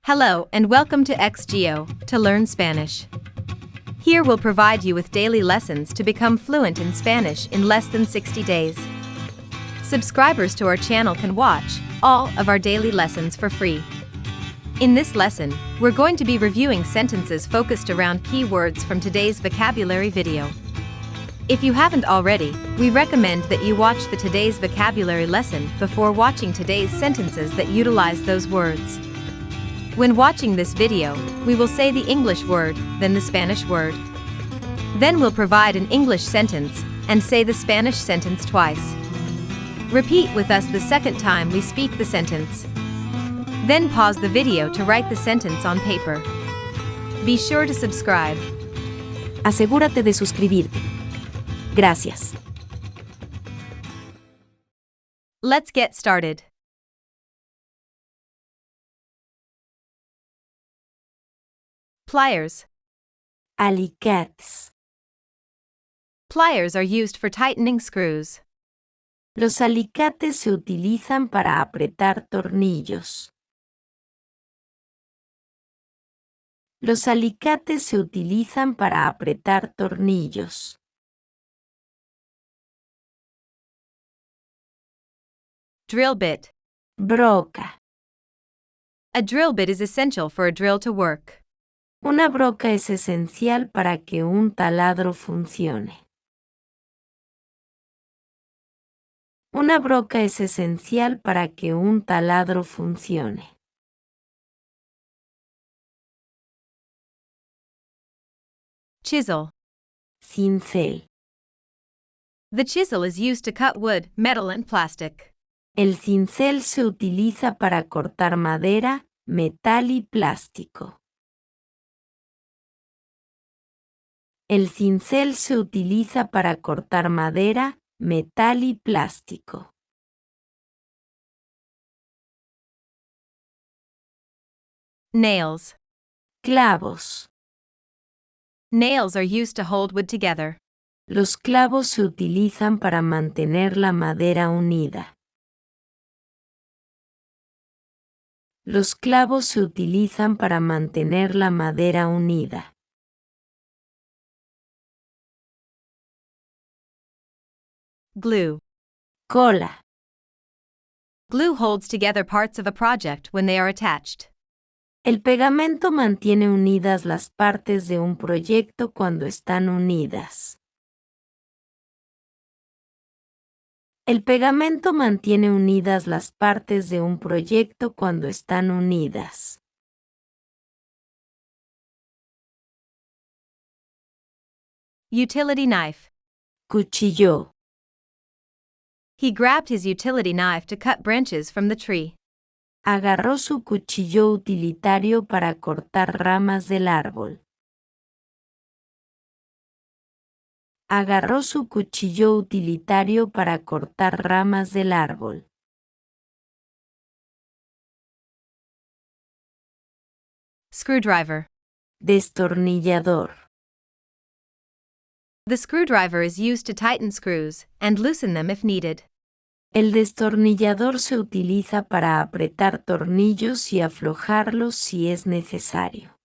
Hello and welcome to X-Geo, to learn Spanish. Here we'll provide you with daily lessons to become fluent in Spanish in less than 60 days. Subscribers to our channel can watch all of our daily lessons for free. In this lesson, we're going to be reviewing sentences focused around key words from today's vocabulary video. If you haven't already, we recommend that you watch the today's vocabulary lesson before watching today's sentences that utilize those words. When watching this video, we will say the English word, then the Spanish word. Then we'll provide an English sentence and say the Spanish sentence twice. Repeat with us the second time we speak the sentence. Then pause the video to write the sentence on paper. Be sure to subscribe. Asegúrate de suscribirte. Gracias. Let's get started. Pliers. Alicates. Pliers are used for tightening screws. Los alicates se utilizan para apretar tornillos. Los alicates se utilizan para apretar tornillos. Drill bit. Broca. A drill bit is essential for a drill to work. Una broca es esencial para que un taladro funcione. Una broca es esencial para que un taladro funcione. Chisel. Cincel. The chisel is used to cut wood, metal and plastic. El cincel se utiliza para cortar madera, metal y plástico. El cincel se utiliza para cortar madera, metal y plástico. Nails. Clavos. Nails are used to hold wood together. Los clavos se utilizan para mantener la madera unida. Los clavos se utilizan para mantener la madera unida. Glue. Cola. Glue holds together parts of a project when they are attached. El pegamento mantiene unidas las partes de un proyecto cuando están unidas. El pegamento mantiene unidas las partes de un proyecto cuando están unidas. Utility knife. Cuchillo. He grabbed his utility knife to cut branches from the tree. Agarró su cuchillo utilitario para cortar ramas del árbol. Agarró su cuchillo utilitario para cortar ramas del árbol. Screwdriver. Destornillador. The screwdriver is used to tighten screws and loosen them if needed. El destornillador se utiliza para apretar tornillos y aflojarlos si es necesario.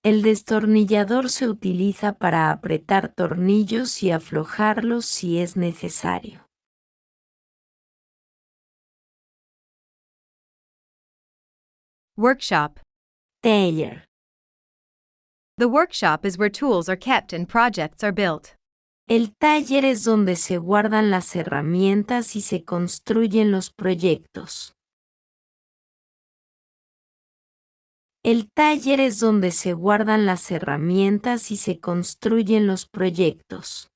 El destornillador se utiliza para apretar tornillos y aflojarlos si es necesario. Workshop. Taller. The workshop is where tools are kept and projects are built. El taller es donde se guardan las herramientas y se construyen los proyectos. El taller es donde se guardan las herramientas y se construyen los proyectos.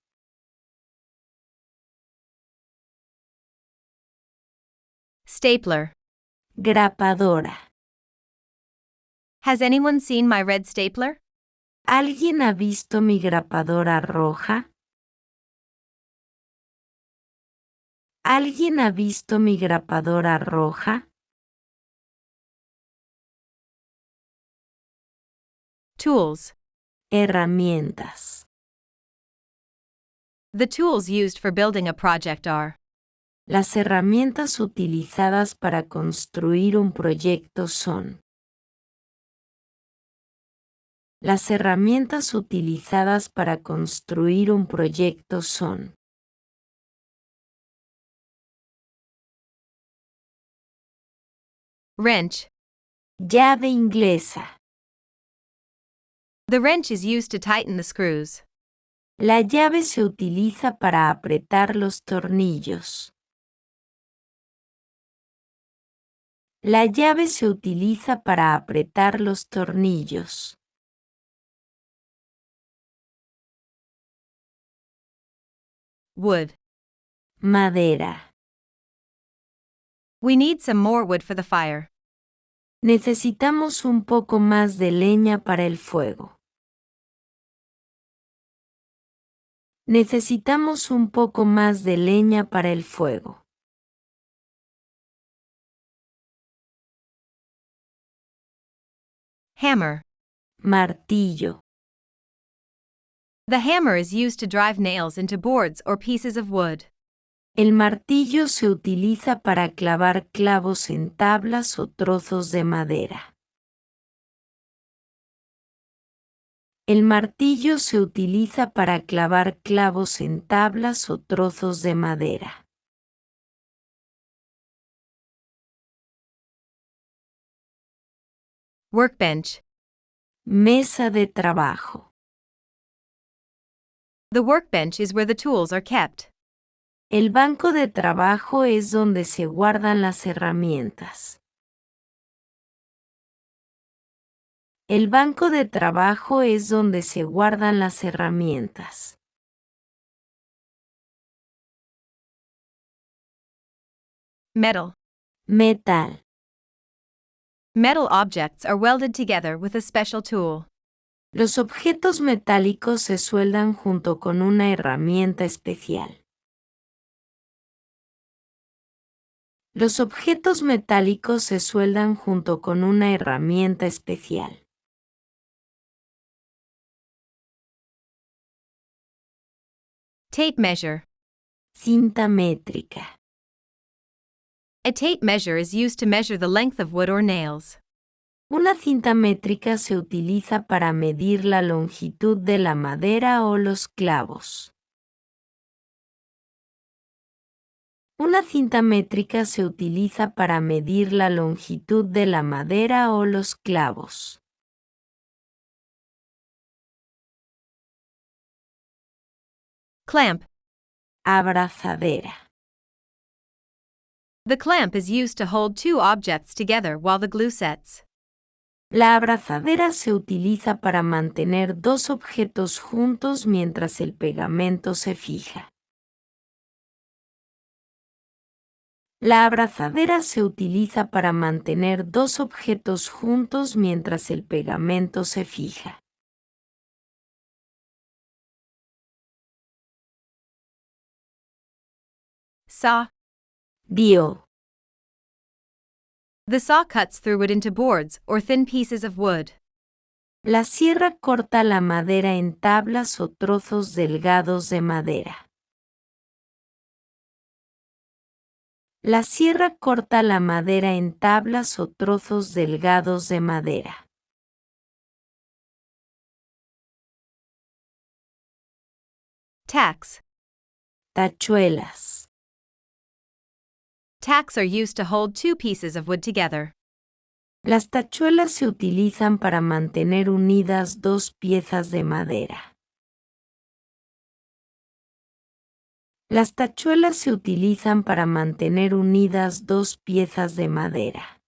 Stapler. Grapadora. Has anyone seen my red stapler? ¿Alguien ha visto mi grapadora roja? ¿Alguien ha visto mi grapadora roja? Tools. Herramientas. The tools used for building a project are Las herramientas utilizadas para construir un proyecto son. Las herramientas utilizadas para construir un proyecto son. Wrench. Llave inglesa. The wrench is used to tighten the screws. La llave se utiliza para apretar los tornillos. La llave se utiliza para apretar los tornillos. Wood. Madera. We need some more wood for the fire. Necesitamos un poco más de leña para el fuego. Necesitamos un poco más de leña para el fuego. Hammer. Martillo. The hammer is used to drive nails into boards or pieces of wood. El martillo se utiliza para clavar clavos en tablas o trozos de madera. El martillo se utiliza para clavar clavos en tablas o trozos de madera. Workbench. Mesa de trabajo. The workbench is where the tools are kept. El banco de trabajo es donde se guardan las herramientas. El banco de trabajo es donde se guardan las herramientas. Metal. Metal. Metal objects are welded together with a special tool. Los objetos metálicos se sueldan junto con una herramienta especial. Los objetos metálicos se sueldan junto con una herramienta especial. Tape measure. Cinta métrica. A tape measure is used to measure the length of wood or nails. Una cinta métrica se utiliza para medir la longitud de la madera o los clavos. Una cinta métrica se utiliza para medir la longitud de la madera o los clavos. Clamp. Abrazadera. The clamp is used to hold two objects together while the glue sets. La abrazadera se utiliza para mantener dos objetos juntos mientras el pegamento se fija. La abrazadera se utiliza para mantener dos objetos juntos mientras el pegamento se fija. Saw. Dio. The saw cuts through wood into boards or thin pieces of wood. La sierra corta la madera en tablas o trozos delgados de madera. La sierra corta la madera en tablas o trozos delgados de madera. Tacks. Tachuelas. Tacks are used to hold two pieces of wood together. Las tachuelas se utilizan para mantener unidas dos piezas de madera. Las tachuelas se utilizan para mantener unidas dos piezas de madera.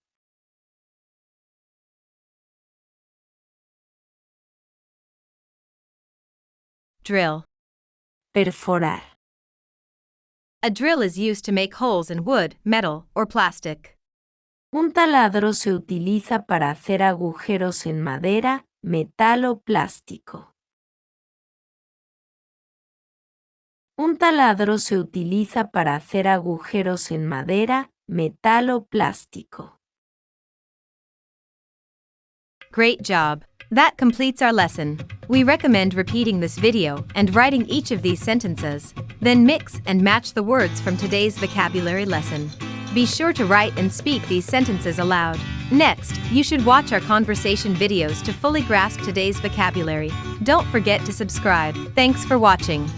Drill. Perforar. A drill is used to make holes in wood, metal, or plastic. Un taladro se utiliza para hacer agujeros en madera, metal o plástico. Un taladro se utiliza para hacer agujeros en madera, metal o plástico. Great job! That completes our lesson. We recommend repeating this video and writing each of these sentences. Then mix and match the words from today's vocabulary lesson. Be sure to write and speak these sentences aloud. Next, you should watch our conversation videos to fully grasp today's vocabulary. Don't forget to subscribe. Thanks for watching.